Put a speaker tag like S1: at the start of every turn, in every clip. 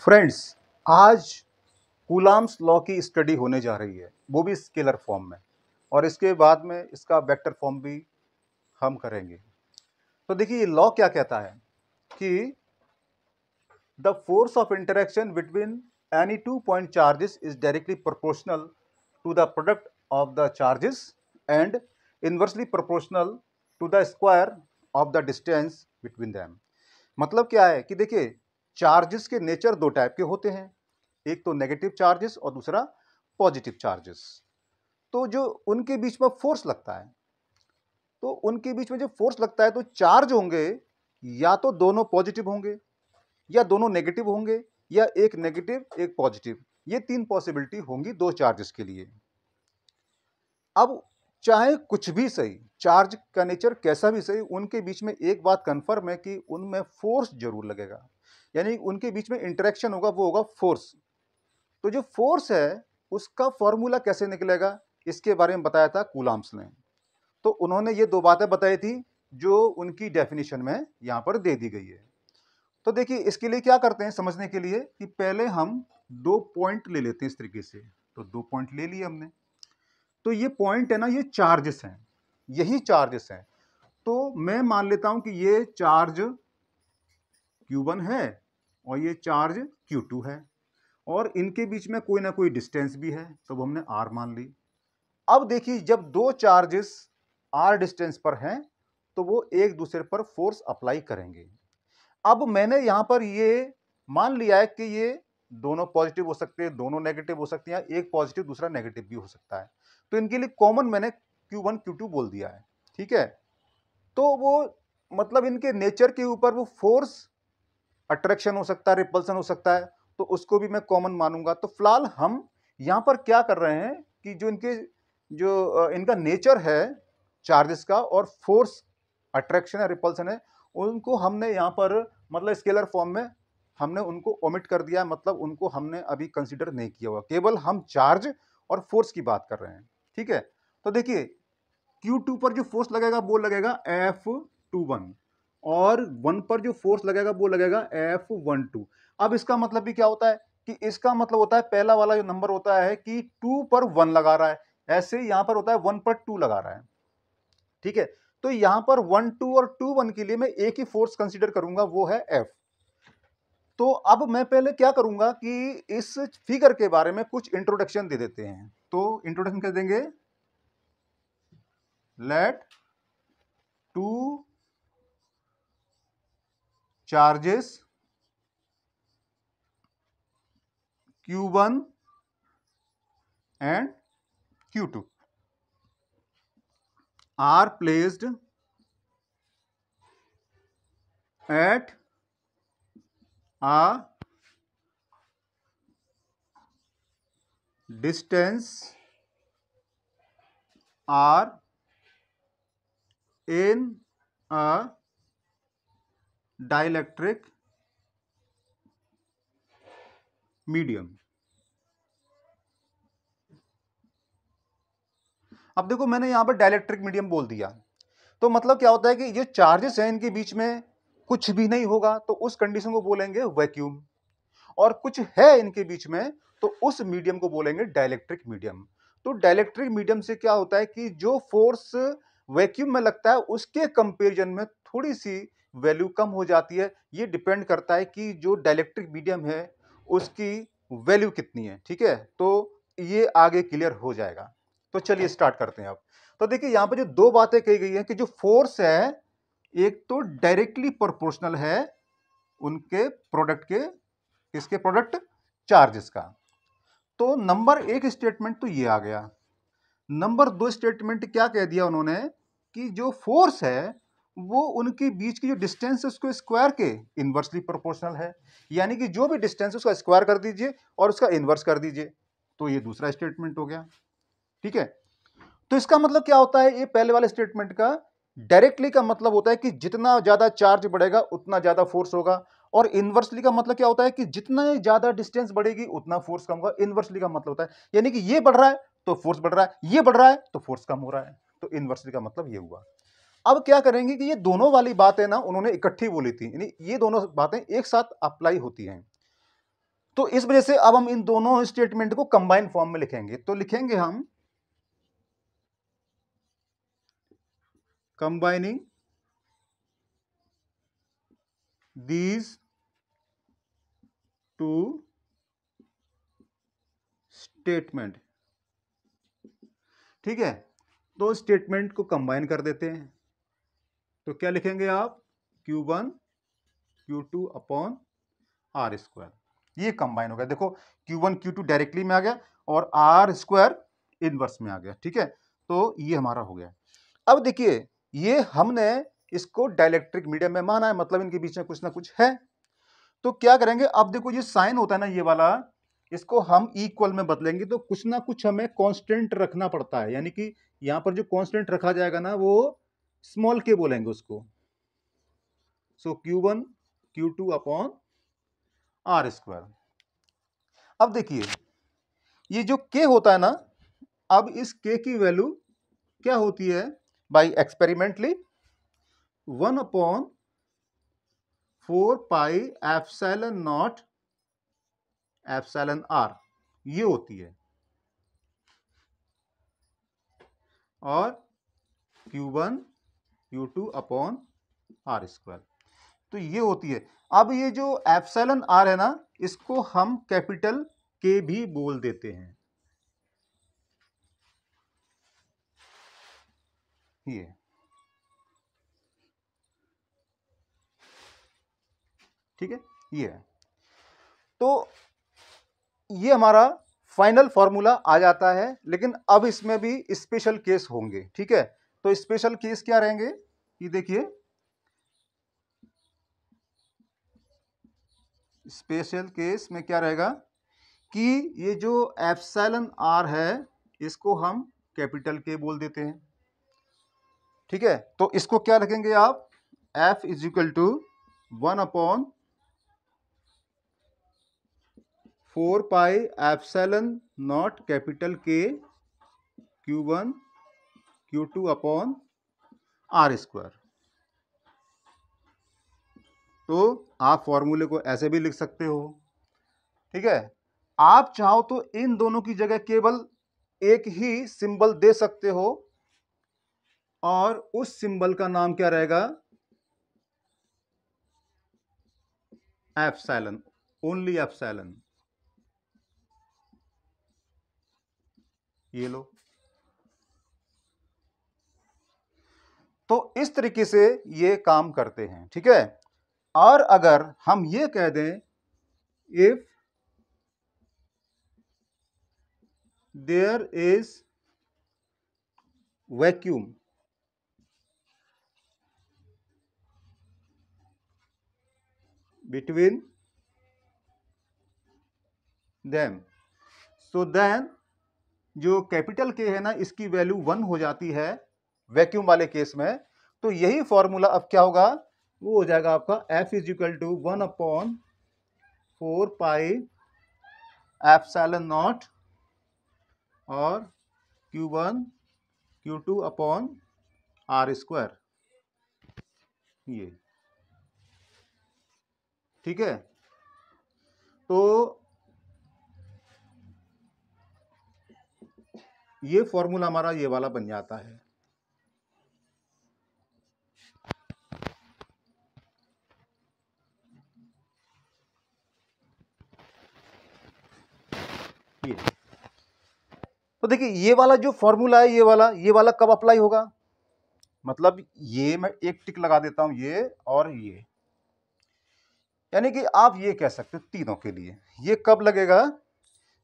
S1: Friends, आज coulombs law की study होने जा रही है, वो भी स्केलर फॉर्म में, और इसके बाद में इसका वेक्टर फॉर्म भी हम करेंगे। तो देखिए ये लॉ क्या कहता है कि the force of interaction between any two point charges is directly proportional to the product of the charges and inversely proportional to the square of the distance between them. मतलब क्या है कि देखिए चार्जेस के नेचर दो type के होते हैं, एक तो नेगेटिव चार्जेस और दूसरा पॉजिटिव चार्जेस। तो जो उनके बीच में फोर्स लगता है, तो उनके बीच में जो फोर्स लगता है तो चार्ज होंगे या तो दोनों पॉजिटिव होंगे या दोनों नेगेटिव होंगे या एक नेगेटिव एक पॉजिटिव। ये तीन पॉसिबिलिटी होंगी दो चार्जेस के लिए। अब चाहे कुछ भी सही, चार्ज का नेचर कैसा भी सही, उनके बीच में एक बात कंफर्म है कि उनमें फोर्स जरूर लगेगा, यानी उनके बीच में इंटरेक्शन होगा, वो होगा फोर्स। तो जो फोर्स है उसका फॉर्मूला कैसे निकलेगा, इसके बारे में बताया था कूलाम्स ने। तो उन्होंने ये दो बातें बताई थी जो उनकी डेफिनेशन में यहां पर दे दी गई है। तो देखिए इसके लिए क्या करते हैं समझने के लिए कि पहले हम दो पॉइंट ले लेते हैं इस तरीके से। तो दो पॉइंट ले लिए हमने, तो ये पॉइंट है ना, ये चार्जेस हैं, यही चार्जेस हैं। तो मैं मान लेता हूं कि ये चार्ज Q1 है और ये चार्ज Q2 है, और इनके बीच में कोई ना कोई डिस्टेंस भी है, तो वो हमने R मान ली। अब देखिए जब दो चार्जेस R डिस्टेंस पर हैं तो वो एक दूसरे पर फोर्स अप्लाई करेंगे। अब मैंने यहां पर ये मान लिया है कि ये दोनों पॉजिटिव हो सकते हैं, दोनों नेगेटिव हो सकते हैं, एक पॉजिटिव दूसरा नेगेटिव भी हो सकता है। तो इनके लिए कॉमन मैंने Q1 Q2 बोल दिया है, ठीक है। तो वो मतलब इनके नेचर के ऊपर वो फोर्स अट्रैक्शन हो सकता है, रिपल्सन हो सकता है, तो उसको भी मैं कॉमन मानूंगा। तो फिलहाल हम यहां पर क्या कर रहे हैं कि जो इनके इनका नेचर है चार्जेस का और फोर्स अट्रैक्शन है रिपल्सन है, उनको हमने यहां पर मतलब स्केलर फॉर्म में हमने उनको ओमिट कर दिया, मतलब उनको हमने अभी कंसीडर नहीं किया हुआ, केवल हम चार्ज और फोर्स की बात कर रहे हैं, ठीक है। तो देखिए Q2 पर जो फोर्स लगेगा वो लगेगा F21, और 1 पर जो फोर्स लगेगा वो लगेगा F12। अब इसका मतलब भी क्या होता है कि इसका मतलब होता है पहला वाला जो नंबर होता है कि 2 पर 1 लगा रहा है, ऐसे यहां पर होता है 1 पर 2 लगा रहा है, ठीक है। तो यहां पर 1 2 और 2 1 के लिए मैं एक ही फोर्स कंसीडर करूंगा, वो है F। तो अब मैं पहले क्या करूंगा कि इस फिगर के बारे में कुछ इंट्रोडक्शन दे देते हैं। तो इंट्रोडक्शन कर देंगे, let two charges Q1 and Q2 are placed at a distance R in a dielectric medium। अब देखो मैंने यहां पर डाइलेक्ट्रिक मीडियम बोल दिया, तो मतलब क्या होता है कि जो चार्जेस हैं इनके बीच में कुछ भी नहीं होगा, तो उस कंडीशन को बोलेंगे वैक्यूम, और कुछ है इनके बीच में तो उस मीडियम को बोलेंगे डाइलेक्ट्रिक मीडियम। तो डाइलेक्ट्रिक मीडियम से क्या होता है कि जो फोर्स वैक्यूम में लगता है उसके कंपैरिजन में थोड़ी सी वैल्यू कम हो जाती है। ये डिपेंड करता है कि जो डाइलेक्ट्रिक मीडियम है उसकी वैल्यू कितनी है, ठीक है। तो ये आगे क्लियर हो जाएगा। तो चलिए स्टार्ट करते हैं अब। तो देखिए यहां पर जो दो बातें कही गई हैं कि जो फोर्स है एक तो डायरेक्टली प्रोपोर्शनल है उनके प्रोडक्ट के, किसके प्रोडक्ट, चार्जेस का। तो नंबर एक स्टेटमेंट तो ये आ गया। नंबर दो स्टेटमेंट क्या कह दिया उन्होंने कि जो फोर्स है वो उनके बीच की जो डिस्टेंस है उसको स्क्वायर के इनवर्सली प्रोपोर्शनल है, यानी कि जो भी डिस्टेंस है उसका स्क्वायर कर दीजिए और उसका इनवर्स कर दीजिए। तो ये दूसरा स्टेटमेंट हो गया, ठीक है। तो इसका मतलब क्या होता है, ये पहले वाले स्टेटमेंट का डायरेक्टली का मतलब होता है कि जितना ज्यादा चार्ज बढ़ेगा उतना ज्यादा फोर्स होगा, और इनवर्सली का मतलब क्या होता है कि जितना ज्यादा डिस्टेंस बढ़ेगी उतना फोर्स कम होगा। इनवर्सली का मतलब होता है यानी कि ये बढ़ रहा है तो फोर्स बढ़ रहा है, ये बढ़ रहा है तो फोर्स कम हो रहा है। तो इनवर्सली का मतलब ये हुआ। अब क्या करेंगे कि ये दोनों वाली बातें ना उन्होंने इकट्ठी बोली थी, यानी ये दोनों बातें एक साथ अप्लाई होती हैं। तो इस वजह से अब हम इन दोनों स्टेटमेंट को कंबाइन फॉर्म में लिखेंगे। तो लिखेंगे हम कंबाइनिंग दीज टू स्टेटमेंट। ठीक है, तो स्टेटमेंट को कंबाइन कर देते हैं। तो क्या लिखेंगे आप, Q1 Q2 upon r square. ये कंबाइन हो गया। देखो Q1 Q2 डायरेक्टली में आ गया और आर स्क्वायर इनवर्स में आ गया। ठीक है, तो ये हमारा हो गया। अब देखिए, ये हमने इसको डाइलेक्ट्रिक मीडियम में माना है, मतलब इनके बीच में कुछ ना कुछ है। तो क्या करेंगे, अब देखो ये साइन होता है ना ये वाला, इसको हम इक्वल में बदलेंगे। तो कुछ ना कुछ हमें कांस्टेंट रखना पड़ता है, यानी कि यहां पर जो कांस्टेंट रखा जाएगा ना वो स्मॉल के बोलेंगे उसको। So Q1 Q2 upon r square. अब देखिए ये जो k होता है ना, अब इस k की वैल्यू क्या होती है, by experimentally 1 upon 4 pi epsilon naught epsilon r, ये होती है। और Q1 Q2 upon r square, तो ये होती है। अब ये जो एप्सिलॉन आर है ना, इसको हम कैपिटल के भी बोल देते हैं। ये ठीक है, ये है। तो ये हमारा फाइनल फॉर्मूला आ जाता है, लेकिन अब इसमें भी स्पेशल केस होंगे। ठीक है, तो स्पेशल केस क्या रहेंगे, ये देखिए स्पेशल केस में क्या रहेगा कि ये जो एप्सिलॉन आर है इसको हम कैपिटल के बोल देते हैं। ठीक है, तो इसको क्या रखेंगे आप, F is equal to 1 upon 4 pi epsilon naught capital k Q1 Q2 upon r square. तो आप फॉर्मूले को ऐसे भी लिख सकते हो। ठीक है, आप चाहो तो इन दोनों की जगह केवल एक ही सिंबल दे सकते हो और उस सिंबल का नाम क्या रहेगा, एप्सिलॉन, ओनली एप्सिलॉन। ये लो। तो इस तरीके से ये काम करते हैं। ठीक है, और अगर हम ये कह दें if there is vacuum between them, so then जो कैपिटल के है ना इसकी वैल्यू 1 हो जाती है वैक्यूम वाले केस में। तो यही फॉर्मूला अब क्या होगा, वो हो जाएगा आपका F is equal to 1 upon 4 pi epsilon naught और Q1 Q2 upon r square. ये ठीक है, तो ये फॉर्मूला हमारा ये वाला बन जाता है। ये तो देखिए ये वाला जो फॉर्मूला है ये वाला कब अप्लाई होगा, मतलब ये मैं एक टिक लगा देता हूं, ये और ये, यानी कि आप ये कह सकते हो तीनों के लिए ये कब लगेगा,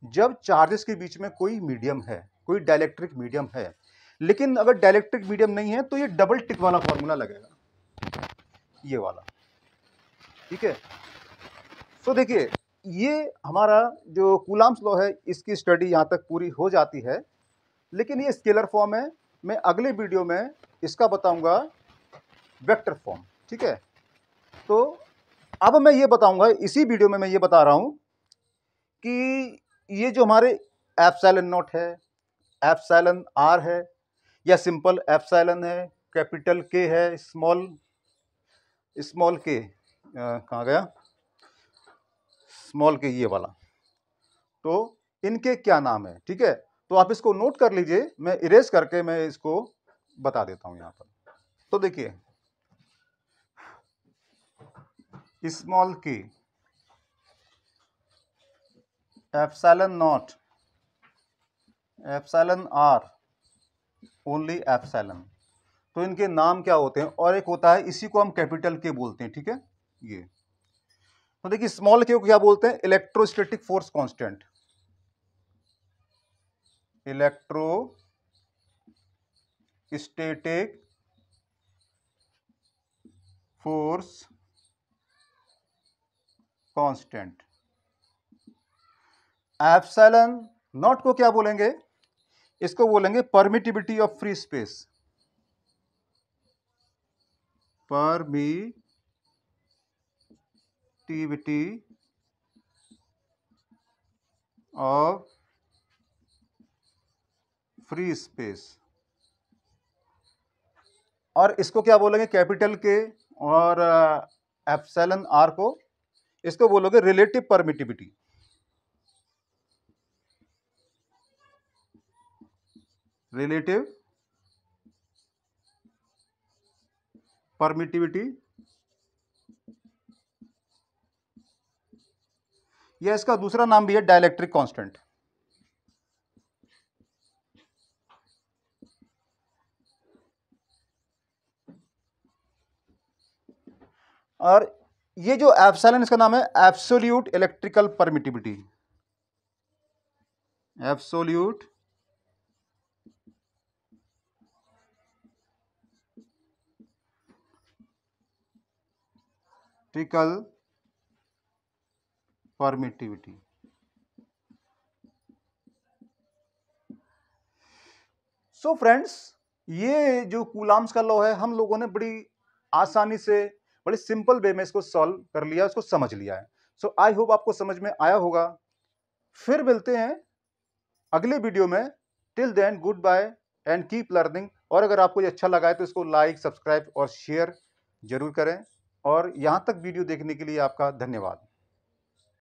S1: जब चार्जेस के बीच में कोई मीडियम है, कोई डाइलेक्ट्रिक मीडियम है। लेकिन अगर डाइलेक्ट्रिक मीडियम नहीं है तो ये डबल टिक वाला फॉर्मूला लगेगा, ये वाला। ठीक है, तो देखिए ये हमारा जो कूलम्ब्स लॉ है इसकी स्टडी यहां तक पूरी हो जाती है। लेकिन ये स्केलर फॉर्म है, मैं अगले वीडियो में इसका बताऊंगा वेक्टर फॉर्म। ठीक है, तो अब मैं ये बताऊंगा, इसी वीडियो में मैं ये बता रहा हूं कि ये जो हमारे एप्सिलॉन नॉट है, एप्सिलॉन आर है, या सिंपल एप्सिलॉन है, कैपिटल के है, स्मॉल के कहाँ गया, स्मॉल के ये वाला, तो इनके क्या नाम है, ठीक है। तो आप इसको नोट कर लीजिए, मैं इरेज करके मैं इसको बता देता हूं यहां पर। तो देखिए small k, epsilon naught, epsilon r, only epsilon. तो इनके नाम क्या होते हैं, और एक होता है इसी को हम कैपिटल के बोलते हैं, ठीक है। ये तो देखिए स्मॉल के को क्या बोलते हैं, electrostatic force constant, electrostatic force constant. Epsilon not को क्या बोलेंगे, इसको बोलेंगे permittivity of free space, permittivity of free space. और इसको क्या बोलेंगे कैपिटल के, और एप्सिलॉन आर को इसको बोलोगे रिलेटिव परमिटिविटी, रिलेटिव परमिटिविटी, या इसका दूसरा नाम भी है डाइलेक्ट्रिक कांस्टेंट। और ये जो एप्सिलॉन, इसका नाम है absolute electrical permittivity, absolute electrical permittivity. So friends, ये जो कूलाम्स का लॉ है हम लोगों ने बड़ी आसानी से, बड़ी सिंपल वे में इसको सॉल्व कर लिया, इसको समझ लिया है। सो आई होप आपको समझ में आया होगा। फिर मिलते हैं अगले वीडियो में। Till then good bye and keep learning. और अगर आपको ये अच्छा लगा है तो इसको लाइक, सब्सक्राइब और शेयर जरूर करें। और यहां तक वीडियो देखने के लिए आपका धन्यवाद।